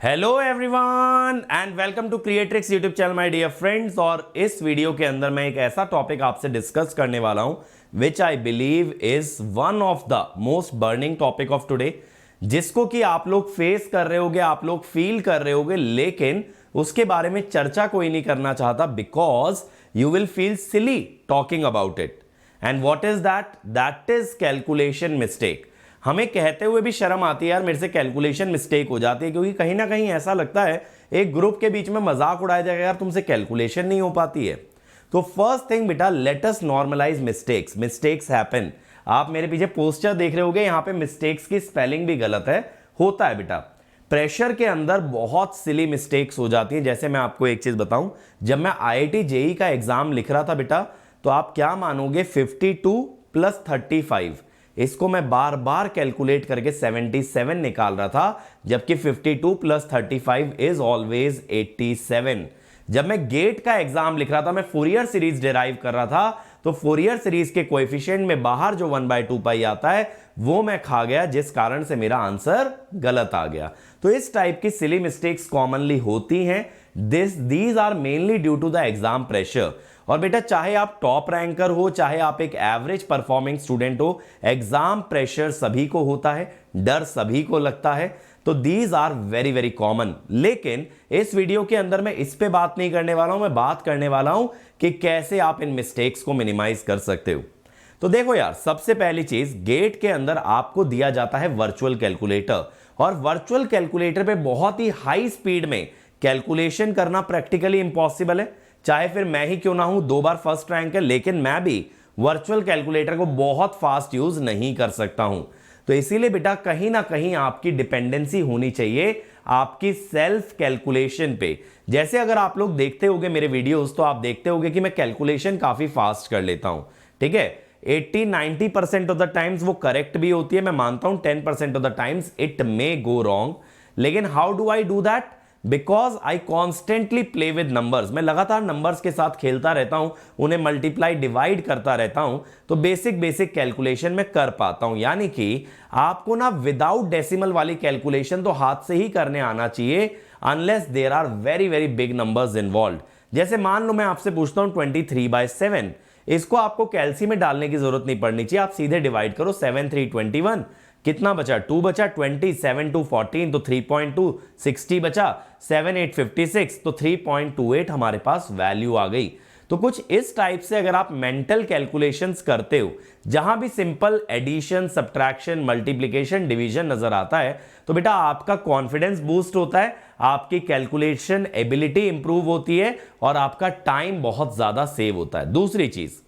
Hello everyone and welcome to Creatrix YouTube channel my dear friends. और इस video के अंदर मैं एक ऐसा टॉपिक आपसे डिस्कस करने वाला हूं which I believe is one of the most burning topic of today, जिसको कि आप लोग फेस कर रहे होगे, आप लोग फील कर रहे होगे, लेकिन उसके बारे में चर्चा कोई नहीं करना चाहता because you will feel silly talking about it. And what is that? That is calculation mistake. हमें कहते हुए भी शर्म आती है यार, मेरे से कैलकुलेशन मिस्टेक हो जाती है, क्योंकि कहीं ना कहीं ऐसा लगता है एक ग्रुप के बीच में मजाक उड़ाया जाएगा, यार तुमसे कैलकुलेशन नहीं हो पाती है। तो फर्स्ट थिंग बेटा, let us normalise mistakes. Mistakes happen. आप मेरे पीछे पोस्टर देख रहे होगे, यहां पे मिस्टेक्स की स्पेलिंग भी गलत है, होता है बेटा। प्रेशर के अंदर बहुत सिली मिस्टेक्स हो जाती है। जैसे मैं आपको एक चीज बताऊं, जब मैं IIT JEE का एग्जाम लिख रहा था बेटा, तो आप क्या मानोगे, 52 + 35 इसको मैं बार बार कैलकुलेट करके 77 निकाल रहा था, जबकि 52 + 35 इज ऑलवेज 87। जब मैं गेट का एग्जाम लिख रहा था, मैं फोरियर सीरीज डिराइव कर रहा था, तो फोरियर सीरीज के कोएफिशिएंट में बाहर जो 1/2 पाई आता है वो मैं खा गया, जिस कारण से मेरा आंसर गलत आ गया। तो इस टाइप की सिली मिस्टेक्स कॉमनली होती हैं। These are mainly due to the exam pressure. और बेटा, चाहे आप टॉप रैंकर हो, चाहे आप एक एवरेज परफॉर्मिंग स्टूडेंट हो, एग्जाम प्रेशर सभी को होता है, डर सभी को लगता है। तो these are very very common. लेकिन इस वीडियो के अंदर मैं इस पे बात नहीं करने वाला हूं, मैं बात करने वाला हूं कि कैसे आप इन मिस्टेक्स को मिनिमाइज कर सकते हो। तो देखो यार, सबसे पहली चीज, गेट के अंदर आपको दिया जाता है वर्चुअल कैलकुलेटर, और वर्चुअल कैलकुलेटर पे बहुत ही हाई स्पीड में कैलकुलेशन करना प्रैक्टिकली इंपॉसिबल है। चाहे फिर मैं ही क्यों ना हूं 2 बार फर्स्ट रैंक है, लेकिन मैं भी वर्चुअल कैलकुलेटर को बहुत फास्ट यूज नहीं कर सकता हूं। तो इसीलिए बेटा, कहीं ना कहीं आपकी डिपेंडेंसी होनी चाहिए आपकी सेल्फ कैलकुलेशन पे। जैसे अगर आप लोग देखते होगे मेरे वीडियोस, तो आप देखते होगे कि मैं कैलकुलेशन काफी फास्ट कर लेता हूं, ठीक है। 80-90% ऑफ द टाइम्स वो करेक्ट भी होती है, मैं मानता हूं 10% of the times it may go wrong. लेकिन how do I do that? Because I constantly play with numbers. मैं लगातार नंबर्स के साथ खेलता रहता हूं, उन्हें मल्टीप्लाई डिवाइड करता रहता हूं, तो बेसिक कैलकुलेशन में कर पाता हूं। यानी कि आपको ना विदाउट डेसिमल वाली कैलकुलेशन तो हाथ से ही करने आना चाहिए, unless there are very very big numbers involve. जैसे मान लो मैं आपसे पूछता हूं 23/7, इसको आपको कैलसी में डालने की जरूरत नहीं पड़नी चाहिए, आप सीधे डिवाइड करो। 7 3 21, कितना बचा? 2 बचा। 20 7 2 14, तो 3.2। 60 बचा। 7 8 56, तो 3.28 हमारे पास वैल्यू आ गई। तो कुछ इस टाइप से अगर आप मेंटल कैलकुलेशंस करते हो, जहां भी simple addition, subtraction, multiplication, division नजर आता है, तो बेटा आपका कॉन्फिडेंस बूस्ट होता है, आपकी कैलकुलेशन एबिलिटी इंप्रूव होती है, और आपका टाइम बहुत ज्यादा सेव होता है। दूसरी चीज,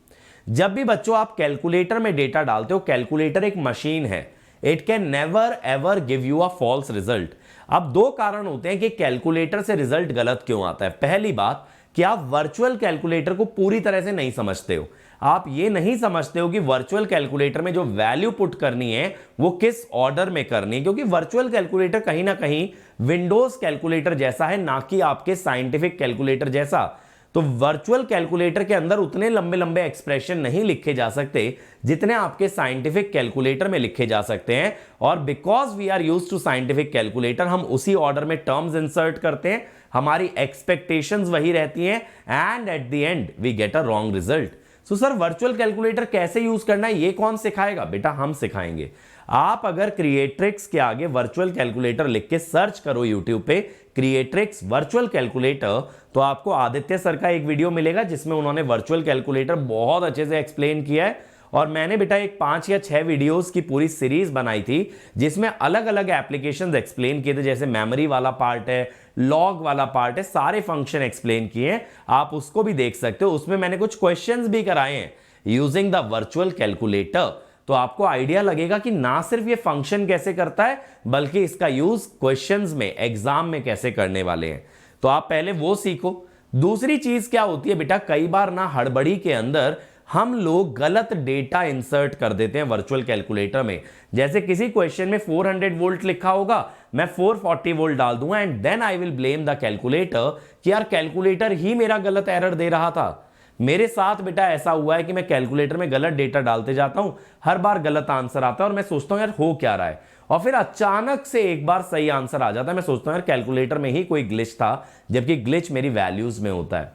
जब भी बच्चों आप कैलकुलेटर में डेटा डालते हो, कैलकुलेटर एक मशीन है, it can never ever give you a false result. अब 2 कारण होते हैं कि कैलकुलेटर से रिजल्ट गलत क्यों आता है। पहली बात कि आप वर्चुअल कैलकुलेटर को पूरी तरह से नहीं समझते हो। आप ये नहीं समझते हो कि वर्चुअल कैलकुलेटर में जो वैल्यू पुट करनी है वो किस ऑर्डर में करनी है, क्योंकि वर्चुअल कैलकुलेटर कहीं ना कहीं विंडोज कैलकुलेटर जैसा है, ना कि आपके साइंटिफिक कैलकुलेटर जैसा। तो वर्चुअल कैलकुलेटर के अंदर उतने लंबे लंबे एक्सप्रेशन नहीं लिखे जा सकते जितने आपके साइंटिफिक कैलकुलेटर में लिखे जा सकते हैं। और because we are used to scientific calculator, हम उसी ऑर्डर में टर्म्स इंसर्ट करते हैं, हमारी एक्सपेक्टेशंस वही रहती हैं, and at the end we get a wrong result. So sir, virtual calculator कैसे यूज करना है, ये कौन सिखाएगा? बेटा हम सिखाएंगे। आप अगर क्रिएट्रिक्स के आगे वर्चुअल कैलकुलेटर लिख के सर्च करो यूट्यूब पे, क्रिएट्रिक्स वर्चुअल कैलकुलेटर, तो आपको आदित्य सर का एक वीडियो मिलेगा जिसमें उन्होंने वर्चुअल कैलकुलेटर बहुत अच्छे से एक्सप्लेन किया है। और मैंने बेटा एक 5 या 6 वीडियोस की पूरी सीरीज बनाई थी जिसमें अलग अलग एप्लीकेशंस एक्सप्लेन किए थे, जैसे मेमोरी वाला पार्ट है, लॉग वाला पार्ट है, सारे फंक्शन एक्सप्लेन किए हैं, आप उसको भी देख सकते हो। उसमें मैंने कुछ क्वेश्चंस भी कराए हैं यूजिंग द वर्चुअल कैलकुलेटर, तो आपको आइडिया लगेगा कि ना सिर्फ ये फंक्शन कैसे करता है, बल्कि इसका यूज क्वेश्चंस में, एग्जाम में कैसे करने वाले हैं। तो आप पहले वो सीखो। दूसरी चीज क्या होती है बेटा, कई बार ना हड़बड़ी के अंदर हम लोग गलत डेटा इंसर्ट कर देते हैं वर्चुअल कैलकुलेटर में। जैसे किसी क्वेश्चन में 400 वोल्ट लिखा होगा, मैं 440 वोल्ट डाल दूंगा, and then I will blame the calculator कि यार कैलकुलेटर ही मेरा गलत एरर दे रहा था। मेरे साथ बेटा ऐसा हुआ है कि मैं कैलकुलेटर में गलत डेटा डालते जाता हूं, हर बार गलत आंसर आता है, और मैं सोचता हूं यार हो क्या रहा है। और फिर अचानक से एक बार सही आंसर आ जाता है। मैं सोचता हूं यार कैलकुलेटर में ही कोई ग्लिच था, जबकि ग्लिच मेरी वैल्यूज में होता है।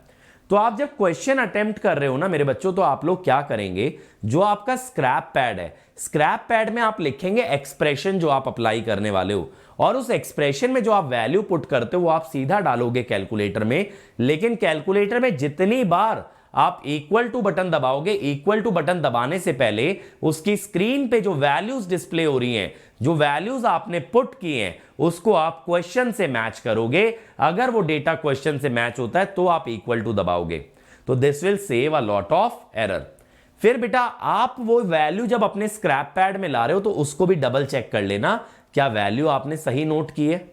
तो आप जब क्वेश्चन अटेम्प्ट कर रहे हो ना मेरे बच्चों, तो आप लोग क्या करेंगे, जो आपका स्क्रैप पैड है, स्क्रैप पैड में आप लिखेंगे एक्सप्रेशन जो आप अप्लाई करने वाले हो, और उस एक्सप्रेशन में जो आप वैल्यू पुट करते हो वो आप सीधा डालोगे कैलकुलेटर में। लेकिन कैलकुलेटर में जितनी बार आप इक्वल टू बटन दबाओगे, इक्वल टू बटन दबाने से पहले उसकी स्क्रीन पे जो वैल्यूज डिस्प्ले हो रही हैं, जो वैल्यूज आपने पुट किए हैं, उसको आप क्वेश्चन से मैच करोगे। अगर वो डेटा क्वेश्चन से मैच होता है तो आप इक्वल टू दबाओगे। तो this will save a lot of error. फिर बेटा आप वो वैल्यू जब अपने स्क्रैप पैड में ला रहे हो तो उसको भी डबल चेक कर लेना, क्या वैल्यू आपने सही नोट की है।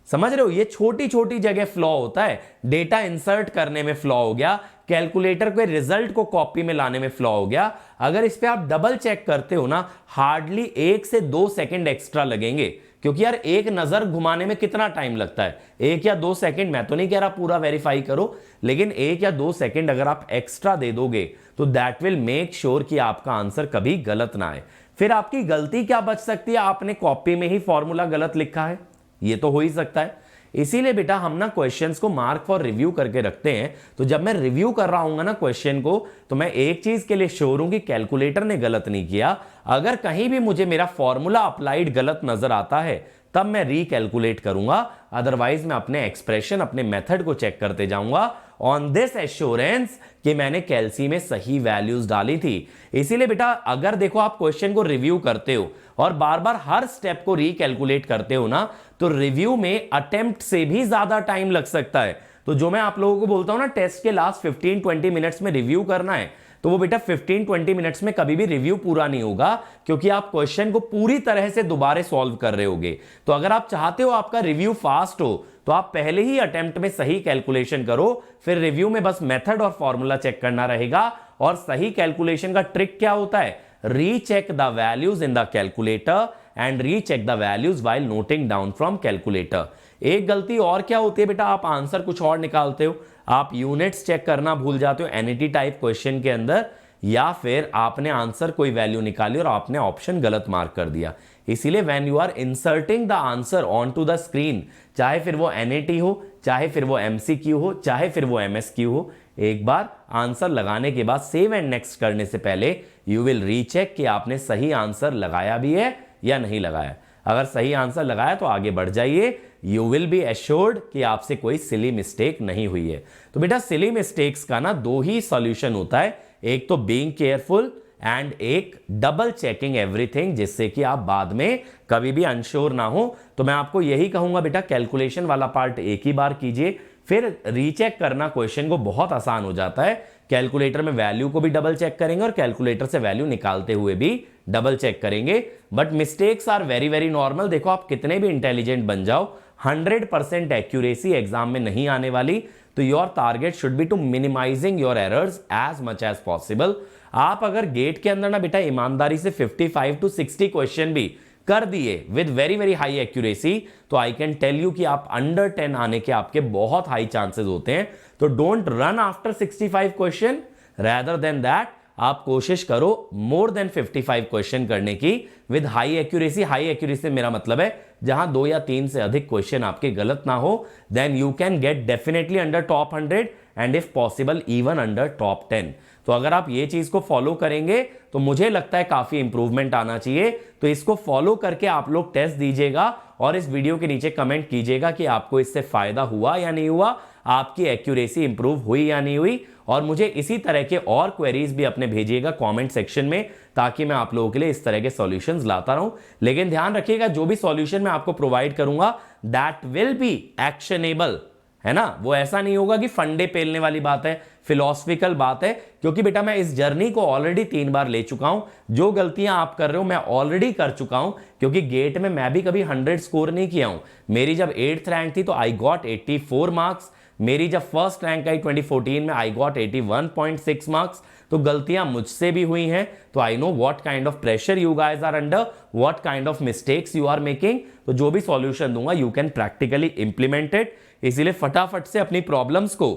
समझ रहे हो, ये छोटी छोटी जगह फ्लॉ होता है। डेटा इंसर्ट करने में फ्लॉ हो गया, कैलकुलेटर के रिजल्ट को कॉपी में लाने में फ्लॉ हो गया। अगर इस पे आप डबल चेक करते हो ना, हार्डली 1 से 2 सेकंड एक्स्ट्रा लगेंगे, क्योंकि यार एक नजर घुमाने में कितना टाइम लगता है, 1 या 2 सेकंड। मैं तो नहीं कह रहा पूरा वेरीफाई करो, लेकिन 1 या 2 सेकंड अगर आप एक्स्ट्रा दे दोगे तो दैट विल मेक श्योर कि आपका आंसर कभी गलत ना आए। फिर आपकी गलती क्या बच सकती है, आपने कॉपी में ही फॉर्मूला गलत लिखा है, ये तो हो ही सकता है। इसीलिए बेटा हम ना क्वेश्चंस को मार्क फॉर रिव्यू करके रखते हैं। तो जब मैं रिव्यू कर रहा हूंगा ना क्वेश्चन को, तो मैं एक चीज के लिए श्योर हूं कि कैलकुलेटर ने गलत नहीं किया। अगर कहीं भी मुझे मेरा फॉर्मूला अप्लाइड गलत नजर आता है तब मैं रिकैलकुलेट करूंगा, अदरवाइज मैं अपने एक्सप्रेशन, अपने मेथड को चेक करते जाऊंगा ऑन दिस एश्योरेंस कि मैंने कैलसी में सही वैल्यूज डाली थी। इसीलिए बेटा अगर देखो आप क्वेश्चन को रिव्यू करते हो और बार बार हर स्टेप को रिकैलकुलेट करते हो ना, तो रिव्यू में अटेम्प्ट से भी ज्यादा टाइम लग सकता है। तो जो मैं आप लोगों को बोलता हूं ना टेस्ट के लास्ट 15-20 मिनट्स में रिव्यू करना है, तो वो बेटा 15-20 मिनट्स में कभी भी रिव्यू पूरा नहीं होगा, क्योंकि आप क्वेश्चन को पूरी तरह से दोबारा सॉल्व कर रहे होगे। तो अगर आप चाहते हो आपका रिव्यू फास्ट हो तो आप पहले ही अटेम्प्ट में सही कैलकुलेशन करो, फिर रिव्यू में बस मेथड और फॉर्मूला चेक करना रहेगा। और सही कैलकुलेशन का ट्रिक क्या होता है, recheck the values in the calculator and recheck the values while noting down from calculator. एक गलती और क्या होती है बेटा, आप आंसर कुछ और निकालते हो, आप यूनिट्स चेक करना भूल जाते हो एनईटी टाइप क्वेश्चन के अंदर, या फिर आपने आंसर कोई वैल्यू निकाली और आपने ऑप्शन गलत मार्क कर दिया। इसीलिए when you are inserting the answer on to the screen, चाहे फिर वो एनईटी हो, चाहे फिर वो एमसीक्यू हो, चाहे फिर वो एमएसक्यू हो, एक बार आंसर लगाने के बाद सेव एंड नेक्स्ट करने से पहले यू विल रीचेक कि आपने सही आंसर लगाया भी है या नहीं लगाया। अगर सही आंसर लगाया तो आगे बढ़ जाइए, यू विल बी एश्योर्ड कि आपसे कोई सिली मिस्टेक नहीं हुई है। तो बेटा सिली मिस्टेक्स का ना 2 ही सॉल्यूशन होता है, एक तो बीइंग केयरफुल एंड एक डबल चेकिंग एवरीथिंग, जिससे कि आप बाद में कभी भी अनश्योर ना हो। तो मैं आपको यही कहूंगा बेटा कैलकुलेशन वाला पार्ट एक ही बार कीजिए, फिर रीचेक करना क्वेश्चन को बहुत आसान हो जाता है। कैलकुलेटर में वैल्यू को भी डबल चेक करेंगे और कैलकुलेटर से वैल्यू निकालते हुए भी डबल चेक करेंगे। But mistakes are very very normal. देखो आप कितने भी इंटेलिजेंट बन जाओ, 100% एक्यूरेसी एग्जाम में नहीं आने वाली। तो your target should be to minimising your errors as much as possible. आप अगर गेट के अंदर ना बेटा ईमानदारी से 55 to 60 क्वेश्चन भी कर दिए with very very high accuracy, तो आई कैन टेल यू कि आप अंडर 10 आने के आपके बहुत हाई चांसेस होते हैं। तो don't run after 65 question, rather than that आप कोशिश करो मोर देन 55 क्वेश्चन करने की with high accuracy. High accuracy मेरा मतलब है जहां 2 या 3 से अधिक क्वेश्चन आपके गलत ना हो, then you can get definitely under top 100 and if possible even under top 10। तो अगर आप ये चीज को फॉलो करेंगे तो मुझे लगता है काफी इंप्रूवमेंट आना चाहिए। तो इसको फॉलो करके आप लोग टेस्ट दीजिएगा और इस वीडियो के नीचे कमेंट कीजिएगा कि आपको इससे फायदा हुआ या नहीं हुआ, आपकी एक्यूरेसी इंप्रूव हुई या नहीं हुई। और मुझे इसी तरह के और क्वेरीज भी अपने भेजिएगा कमेंट सेक्शन में, ताकि मैं आप लोगों के लिए इस तरह के सॉल्यूशंस लाता रहूं। लेकिन ध्यान रखिएगा जो भी सॉल्यूशन मैं आपको प्रोवाइड करूंगा दैट विल बी एक्शनेबल, है ना। वो ऐसा नहीं होगा कि फंडे पेलने वाली बात है, फिलॉसफिकल बात है, क्योंकि बेटा मैं इस जर्नी को ऑलरेडी 3 बार ले चुका हूं। जो गलतियां आप कर रहे हो मैं ऑलरेडी कर चुका हूं, क्योंकि गेट में मैं भी कभी 100 स्कोर नहीं किया हूं। मेरी जब 8th रैंक थी तो आई गॉट 84 मार्क्स। मेरी जब फर्स्ट रैंक आई 2014 में आई गॉट 81.6 मार्क्स। तो गलतियां मुझसे भी हुई हैं, तो I know what kind of pressure you guys are under, what kind of mistakes you are making. तो जो भी सॉल्यूशन दूंगा you can practically implement it. इसीलिए फटाफट से अपनी प्रॉब्लम्स को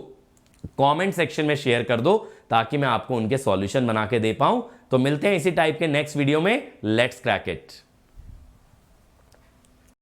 कमेंट सेक्शन में शेयर कर दो, ताकि मैं आपको उनके सॉल्यूशन बना के दे पाऊं। तो मिलते हैं इसी टाइप के नेक्स्ट वीडियो में। Let's crack it.